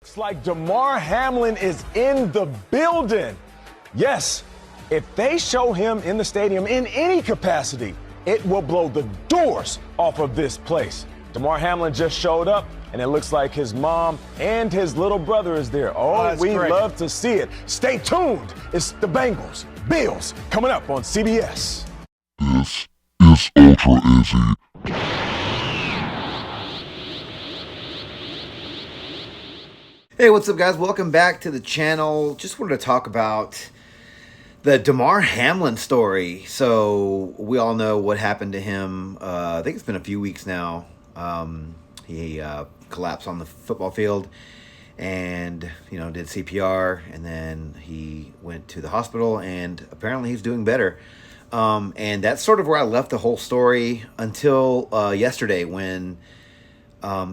It's like Damar Hamlin is in the building. Yes, if they show him in the stadium in any capacity, it will blow the doors off of this place. Damar Hamlin just showed up, and it looks like his mom and his little brother is there. Oh, we love to see it. Stay tuned. It's the Bengals, Bills, coming up on CBS. This is Ultra Izzy. Hey, what's up, guys? Welcome back to the channel. Just wanted to talk about the Damar Hamlin story. So we all know what happened to him. I think it's been a few weeks now. He collapsed on the football field and, did CPR, and then he went to the hospital, and apparently he's doing better. And that's sort of where I left the whole story until yesterday when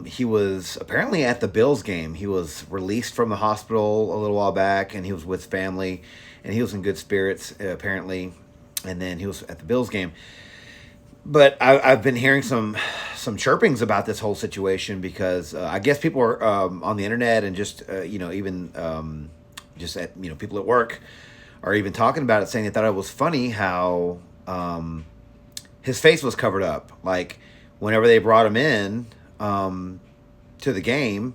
he was apparently at the Bills game. He was released from the hospital a little while back, and he was with family, and he was in good spirits, apparently. And then he was at the Bills game. But I've been hearing some chirpings about this whole situation because I guess people are on the internet and just, even just at, people at work are even talking about it, saying they thought it was funny how his face was covered up. Like, whenever they brought him in to the game,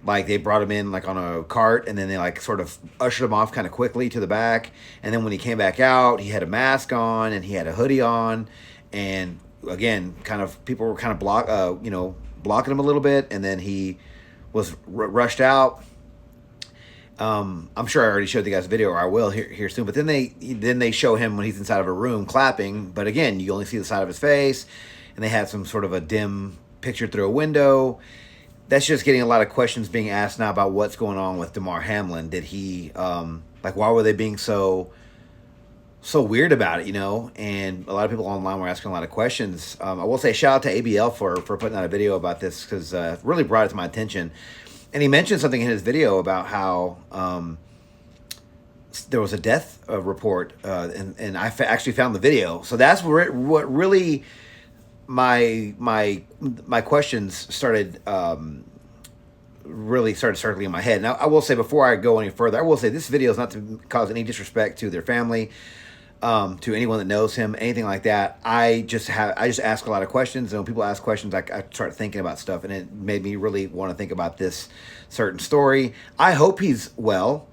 like they brought him in like on a cart, and then they like sort of ushered him off kind of quickly to the back. And then when he came back out, he had a mask on and he had a hoodie on, and again, kind of people were kind of blocking him a little bit, and then he was rushed out. I'm sure I already showed the guys a video, or I will here soon. But then they show him when he's inside of a room clapping, but again, you only see the side of his face, and they had some sort of a dim picture through a window. That's just getting a lot of questions being asked now about what's going on with Damar Hamlin. Did he why were they being so weird about it, And a lot of people online were asking a lot of questions. I will say shout out to ABL for putting out a video about this, because it really brought it to my attention. And he mentioned something in his video about how there was a death report, and I actually found the video. So that's what really my questions started started circling in my head. Now, I will say, before I go any further, I will say this video is not to cause any disrespect to their family, to anyone that knows him, anything like that. I just ask a lot of questions, and when people ask questions, I start thinking about stuff, and it made me really want to think about this certain story. I hope he's well.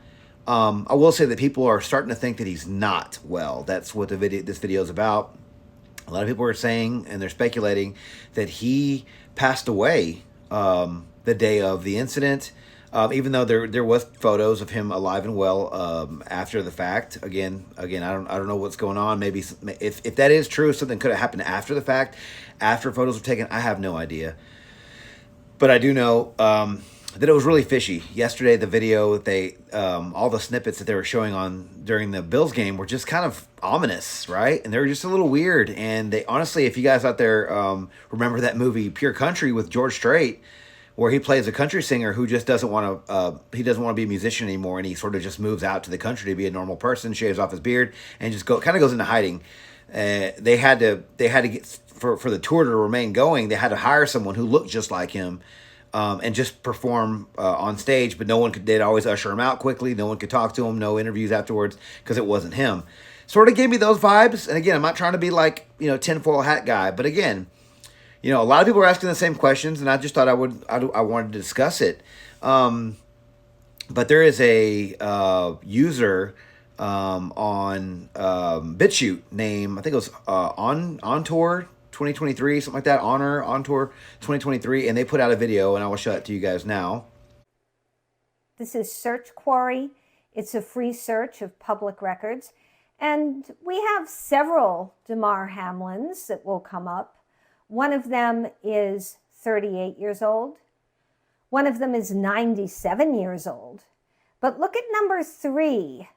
I will say that people are starting to think that he's not well. That's what this video is about. A lot of people are saying, and they're speculating, that he passed away the day of the incident, even though there was photos of him alive and well after the fact. Again, I don't know what's going on. Maybe if that is true, something could have happened after the fact, after photos were taken. I have no idea, but I do know that it was really fishy. Yesterday, the video they all the snippets that they were showing on during the Bills game were just kind of ominous, right? And they were just a little weird. And they honestly, if you guys out there remember that movie Pure Country with George Strait, where he plays a country singer who just doesn't want to be a musician anymore, and he sort of just moves out to the country to be a normal person, shaves off his beard, and just kind of goes into hiding. They had to get for the tour to remain going. They had to hire someone who looked just like him. And just perform on stage, but they'd always usher him out quickly. No one could talk to him, no interviews afterwards, because it wasn't him. Sort of gave me those vibes. And again, I'm not trying to be like, tinfoil hat guy, but again, a lot of people are asking the same questions, and I just thought I wanted to discuss it. But there is a user on BitChute named, I think it was On Tour 2023, something like that, On Tour 2023, and they put out a video, and I will show it to you guys now. This is Search Quarry. It's a free search of public records, and we have several Damar Hamlins that will come up. One of them is 38 years old. One of them is 97 years old. But look at number 3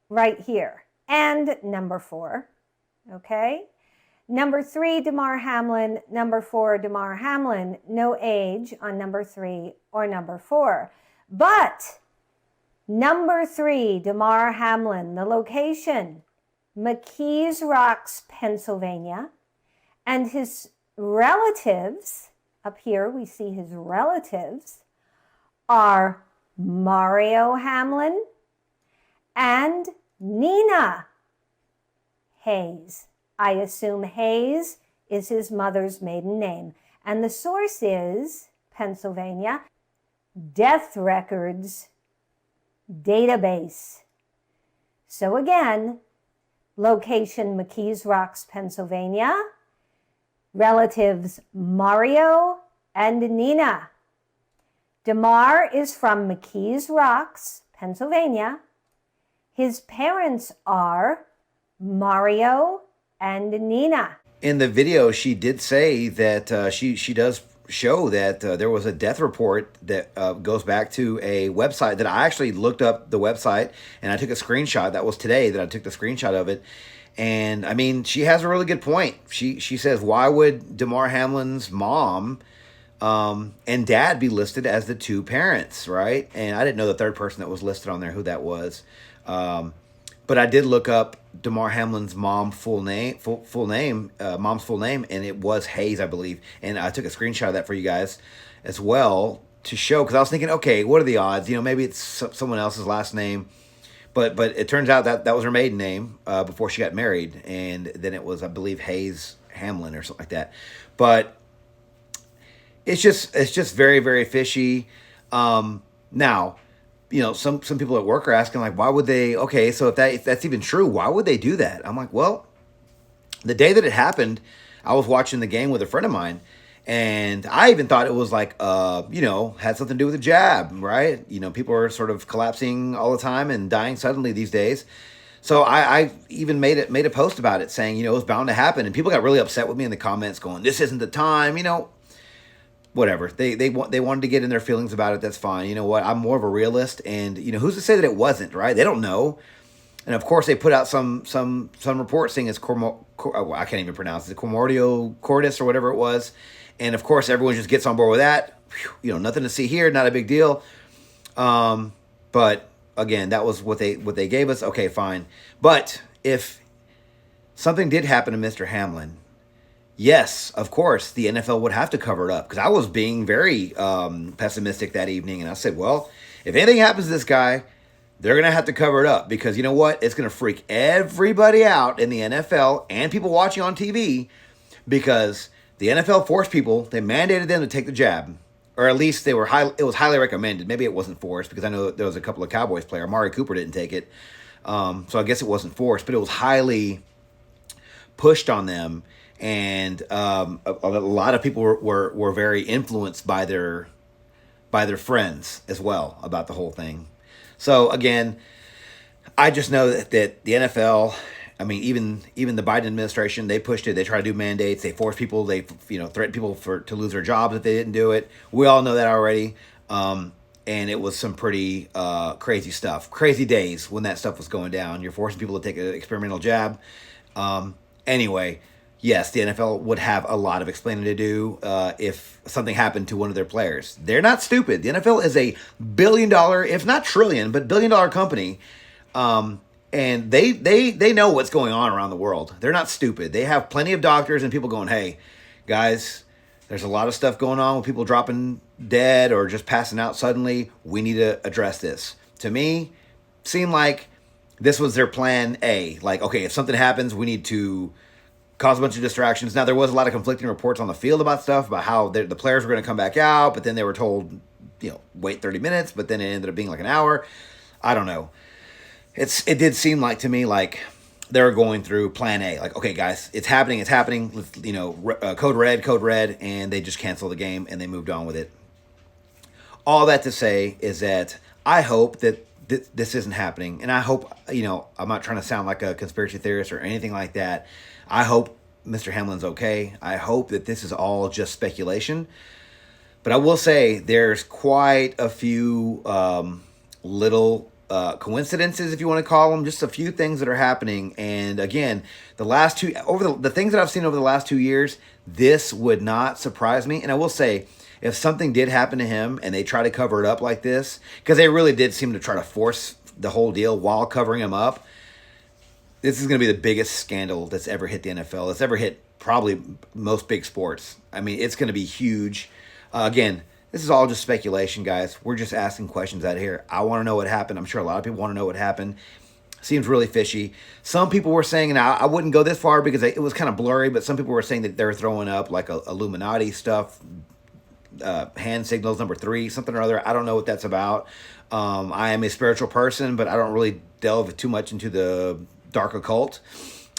right here, and number 4, okay? Number 3, Damar Hamlin. Number 4, Damar Hamlin. No age on number 3 or number 4. But number 3, Damar Hamlin, the location, McKees Rocks, Pennsylvania. And his relatives, up here we see his relatives, are Mario Hamlin and Nina Hayes. I assume Hayes is his mother's maiden name. And the source is Pennsylvania Death Records Database. So again, location McKees Rocks, Pennsylvania. Relatives Mario and Nina. Damar is from McKees Rocks, Pennsylvania. His parents are Mario and Nina. In the video, she did say that she does show that there was a death report that goes back to a website that I actually looked up the website and I took a screenshot. That was today that I took the screenshot of it. And I mean, she has a really good point. She says, why would Damar Hamlin's mom and dad be listed as the two parents, right? And I didn't know the third person that was listed on there, who that was. But I did look up Damar Hamlin's mom's full name, and it was Hayes, I believe. And I took a screenshot of that for you guys as well to show, because I was thinking, okay, what are the odds? You know, maybe it's someone else's last name. But it turns out that was her maiden name before she got married. And then it was, I believe, Hayes Hamlin or something like that. But it's just very, very fishy. Now, you know, some people at work are asking, like, why would they, okay, so if that's even true, why would they do that? I'm like, well, the day that it happened, I was watching the game with a friend of mine, and I even thought it was like, you know, had something to do with a jab, right? You know, people are sort of collapsing all the time and dying suddenly these days. So I even made a post about it saying, you know, it was bound to happen. And people got really upset with me in the comments going, this isn't the time, you know, whatever. They wanted to get in their feelings about it. That's fine. You know what? I'm more of a realist, and, you know, who's to say that it wasn't, right? They don't know. And of course, they put out some reports saying it's I can't even pronounce it, Cormorio Cordis or whatever it was. And of course, everyone just gets on board with that. Whew, you know, nothing to see here, not a big deal. But again, that was what they gave us. Okay, fine. But if something did happen to Mr. Hamlin, yes, of course, the NFL would have to cover it up, because I was being very pessimistic that evening. And I said, well, if anything happens to this guy, they're going to have to cover it up, because you know what? It's going to freak everybody out in the NFL and people watching on TV, because the NFL forced people, they mandated them to take the jab, or at least it was highly recommended. Maybe it wasn't forced, because I know there was a couple of Cowboys players. Amari Cooper didn't take it. So I guess it wasn't forced, but it was highly pushed on them. And a lot of people were very influenced by their friends as well about the whole thing. So again, I just know that the NFL, I mean, even the Biden administration, they pushed it. They tried to do mandates. They forced people. They threatened people to lose their jobs if they didn't do it. We all know that already. And it was some pretty crazy stuff. Crazy days when that stuff was going down. You're forcing people to take an experimental jab. Anyway. Yes, the NFL would have a lot of explaining to do if something happened to one of their players. They're not stupid. The NFL is a billion-dollar, if not trillion, but billion-dollar company. And they know what's going on around the world. They're not stupid. They have plenty of doctors and people going, hey, guys, there's a lot of stuff going on with people dropping dead or just passing out suddenly. We need to address this. To me, seemed like this was their plan A. Like, okay, if something happens, we need to cause a bunch of distractions. Now, there was a lot of conflicting reports on the field about stuff, about how the players were going to come back out, but then they were told, you know, wait 30 minutes, but then it ended up being like an hour. I don't know. It did seem like to me like they were going through plan A. Like, okay, guys, it's happening. Let's, you know, code red, and they just canceled the game and they moved on with it. All that to say is that I hope that this isn't happening, and I hope, you know, I'm not trying to sound like a conspiracy theorist or anything like that. I hope Mr. Hamlin's okay. I hope that this is all just speculation. But I will say there's quite a few little coincidences, if you want to call them, just a few things that are happening. And again, the things that I've seen over the last 2 years, this would not surprise me. And I will say, if something did happen to him and they try to cover it up like this, because they really did seem to try to force the whole deal while covering him up, this is going to be the biggest scandal that's ever hit the NFL. That's ever hit probably most big sports. I mean, it's going to be huge. Again, this is all just speculation, guys. We're just asking questions out here. I want to know what happened. I'm sure a lot of people want to know what happened. Seems really fishy. Some people were saying, and I wouldn't go this far because it was kind of blurry, but some people were saying that they're throwing up like Illuminati stuff, hand signals number 3, something or other. I don't know what that's about. I am a spiritual person, but I don't really delve too much into the dark occult,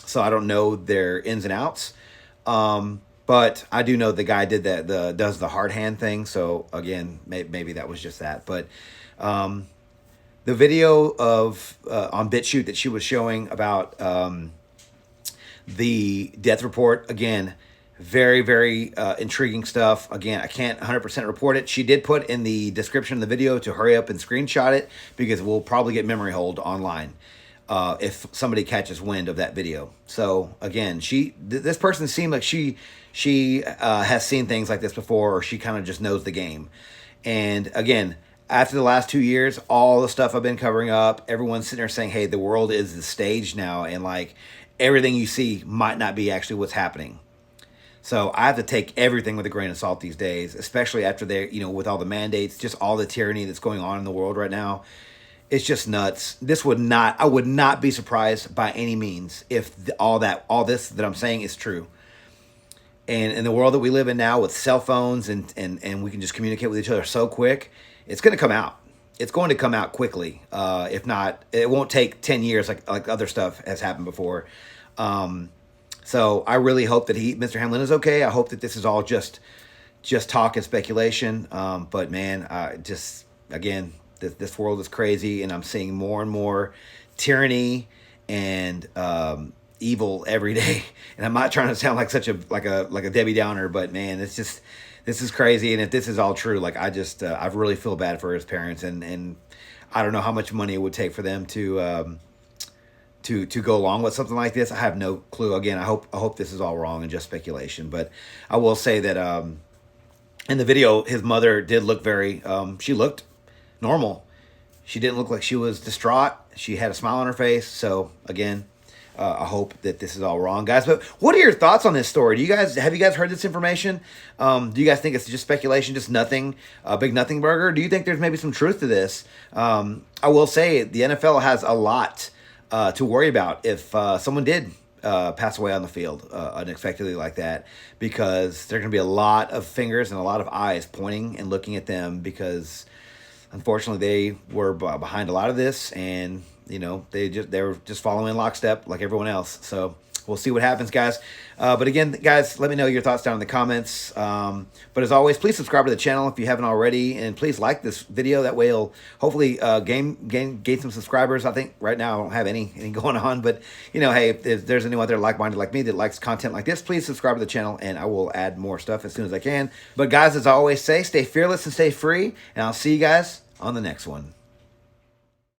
so I don't know their ins and outs. But I do know the guy did that, does the hard hand thing. So again, maybe that was just that. But the video of on BitChute that she was showing about the death report, again, very, very intriguing stuff. Again, I can't 100% report it. She did put in the description of the video to hurry up and screenshot it because we'll probably get memory hold online if somebody catches wind of that video. So again, this person seemed like she has seen things like this before, or she kind of just knows the game. And again, after the last 2 years, all the stuff I've been covering up, everyone's sitting there saying, hey, the world is the stage now, and like everything you see might not be actually what's happening. So I have to take everything with a grain of salt these days, especially after with all the mandates, just all the tyranny that's going on in the world right now. It's just nuts. I would not be surprised by any means if all this that I'm saying is true. And in the world that we live in now with cell phones and we can just communicate with each other so quick, it's going to come out. It's going to come out quickly. If not, it won't take 10 years like other stuff has happened before. So I really hope that Mr. Hamlin is okay. I hope that this is all just talk and speculation. But man, again, this world is crazy, and I'm seeing more and more tyranny and evil every day. And I'm not trying to sound like a Debbie Downer, but man, this is crazy. And if this is all true, like I really feel bad for his parents, and I don't know how much money it would take for them to go along with something like this. I have no clue. Again, I hope this is all wrong and just speculation. But I will say that in the video, his mother did look she looked normal. She didn't look like she was distraught. She had a smile on her face. So again, I hope that this is all wrong, guys. But what are your thoughts on this story? Have you guys heard this information? Do you guys think it's just speculation, just nothing, a big nothing burger? Do you think there's maybe some truth to this? I will say the NFL has a lot to worry about if someone did pass away on the field unexpectedly like that, because there are going to be a lot of fingers and a lot of eyes pointing and looking at them, because unfortunately they were behind a lot of this, and they were just following lockstep like everyone else. So we'll see what happens, guys. But again, guys, let me know your thoughts down in the comments. But as always, please subscribe to the channel if you haven't already, and please like this video. That way it'll hopefully gain some subscribers. I think right now I don't have anything going on, but hey, if there's anyone there like-minded like me that likes content like this, please subscribe to the channel, and I will add more stuff as soon as I can. But guys, as I always say, stay fearless and stay free, and I'll see you guys on the next one.